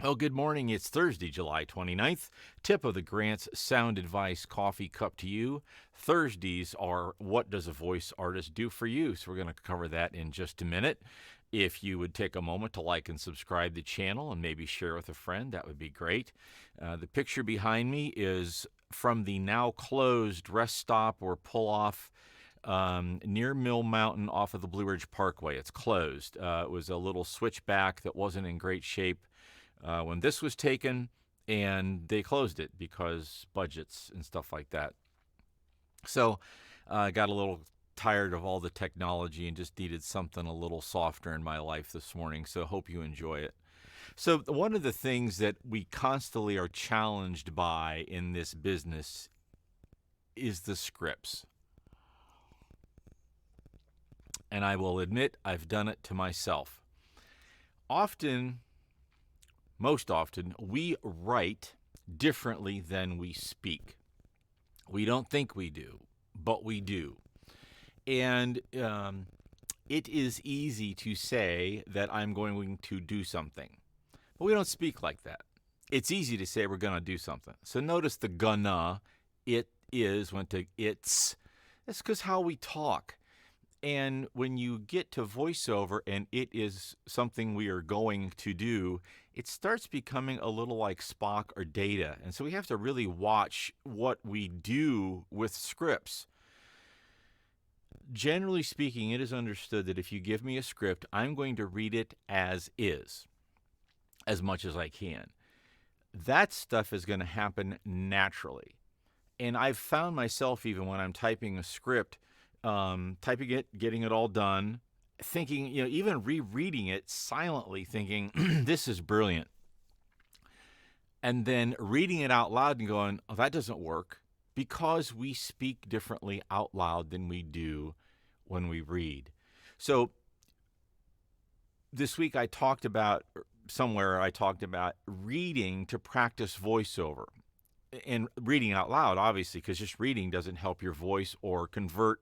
Oh, good morning. It's Thursday, July 29th. Tip of the Grant's Sound Advice Coffee Cup to you. Thursdays are What Does a Voice Artist Do for You? So we're going to cover that in just a minute. If you would take a moment to like and subscribe the channel and maybe share with a friend, that would be great. The picture behind me is from the now closed rest stop or pull off near Mill Mountain off of the Blue Ridge Parkway. It's closed. It was a little switchback that wasn't in great shape when this was taken, and they closed it because budgets and stuff like that. So I got a little tired of all the technology and just needed something a little softer in my life this morning. So hope you enjoy it. So one of the things that we constantly are challenged by in this business is the scripts. And I will admit I've done it to myself. Most often, we write differently than we speak. We don't think we do, but we do. And it is easy to say that I'm going to do something, but we don't speak like that. It's easy to say we're going to do something. So notice the gonna, it is, went to it's. That's because how we talk. And when you get to voiceover and it is something we are going to do, it starts becoming a little like Spock or Data. And so we have to really watch what we do with scripts. Generally speaking, it is understood that if you give me a script, I'm going to read it as is, as much as I can. That stuff is going to happen naturally. And I've found myself, even when I'm typing a script, typing it, getting it all done, thinking, even rereading it silently, thinking, this is brilliant. And then reading it out loud and going, oh, that doesn't work, because we speak differently out loud than we do when we read. So this week I talked about reading to practice voiceover. And reading out loud, obviously, because just reading doesn't help your voice or convert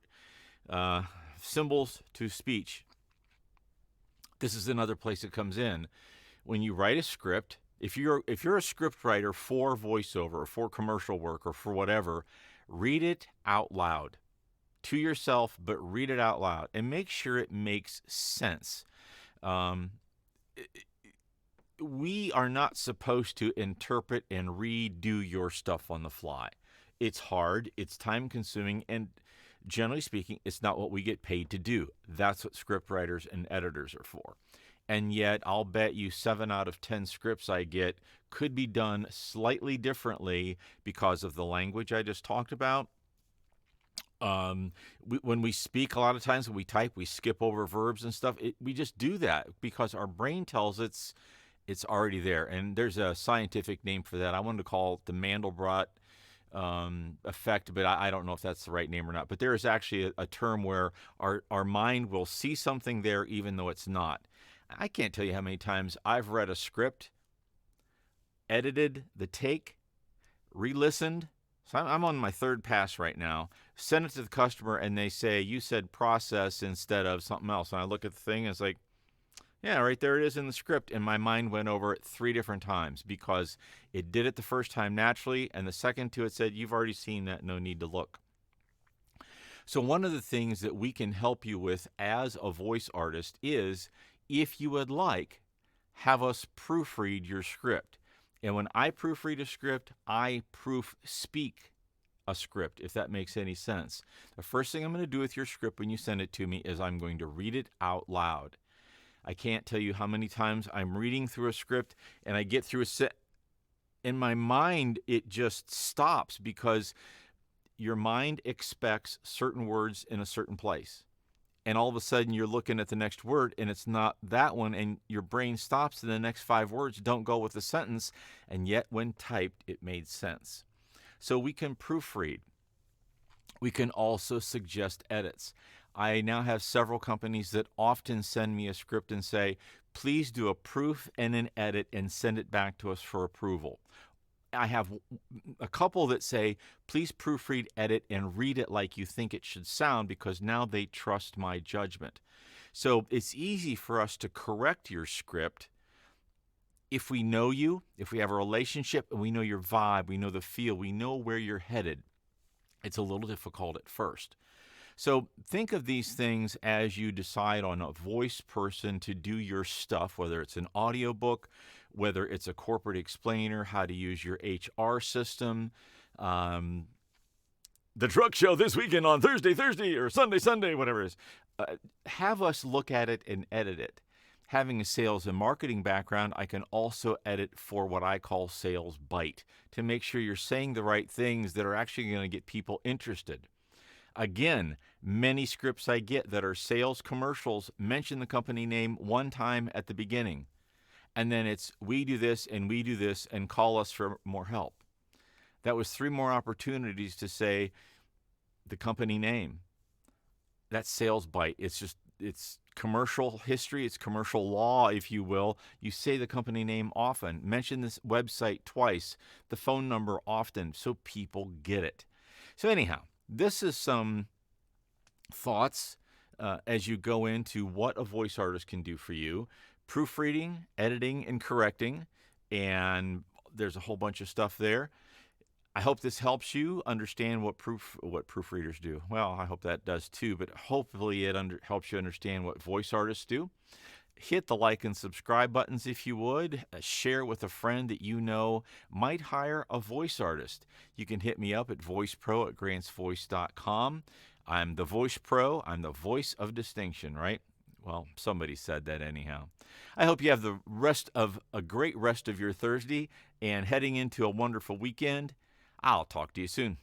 symbols to speech. This is another place it comes in. When you write a script, if you're a script writer for voiceover or for commercial work or for whatever, read it out loud to yourself, but read it out loud and make sure it makes sense. We are not supposed to interpret and redo your stuff on the fly. It's hard, it's time consuming, and generally speaking, it's not what we get paid to do. That's what script writers and editors are for. And yet, I'll bet you 7 out of 10 scripts I get could be done slightly differently because of the language I just talked about. When we speak, a lot of times when we type, we skip over verbs and stuff. We just do that because our brain tells it's already there. And there's a scientific name for that. I wanted to call it the Mendelbrot effect, but I don't know if that's the right name or not. But there is actually a term where our mind will see something there even though it's not. I can't tell you how many times I've read a script, edited the take, re-listened. So I'm on my third pass right now. Send it to the customer and they say, you said process instead of something else. And I look at the thing and it's like, yeah, right there it is in the script. And my mind went over it 3 different times because it did it the first time naturally. And the second to it said, you've already seen that, no need to look. So one of the things that we can help you with as a voice artist is, if you would like, have us proofread your script. And when I proofread a script, I proof speak a script, if that makes any sense. The first thing I'm going to do with your script when you send it to me is I'm going to read it out loud. I can't tell you how many times I'm reading through a script and I get through a set. In my mind, it just stops because your mind expects certain words in a certain place. And all of a sudden you're looking at the next word and it's not that one, and your brain stops and the next 5 words don't go with the sentence, and yet when typed it made sense. So we can proofread. We can also suggest edits. I now have several companies that often send me a script and say, please do a proof and an edit and send it back to us for approval. I have a couple that say, please proofread, edit, and read it like you think it should sound, because now they trust my judgment. So it's easy for us to correct your script if we know you, if we have a relationship and we know your vibe, we know the feel, we know where you're headed, it's a little difficult at first. So think of these things as you decide on a voice person to do your stuff, whether it's an audiobook, whether it's a corporate explainer, how to use your HR system. Um, the truck show this weekend on Thursday, or Sunday, whatever it is. Have us look at it and edit it. Having a sales and marketing background, I can also edit for what I call sales bite to make sure you're saying the right things that are actually going to get people interested. Again, many scripts I get that are sales commercials mention the company name one time at the beginning. And then it's we do this and call us for more help. That was 3 more opportunities to say the company name. That's sales bite. It's commercial history, it's commercial law, if you will. You say the company name often, mention this website twice, the phone number often, so people get it. So anyhow, this is some thoughts as you go into what a voice artist can do for you. Proofreading, editing, and correcting, and there's a whole bunch of stuff there. I hope this helps you understand what proofreaders do. Well, I hope that does too, but hopefully it helps you understand what voice artists do. Hit the like and subscribe buttons if you would. Share with a friend that you know might hire a voice artist. You can hit me up at voicepro@grantsvoice.com. I'm the Voice Pro. I'm the voice of distinction, right? Well, somebody said that anyhow. I hope you have a great rest of your Thursday and heading into a wonderful weekend. I'll talk to you soon.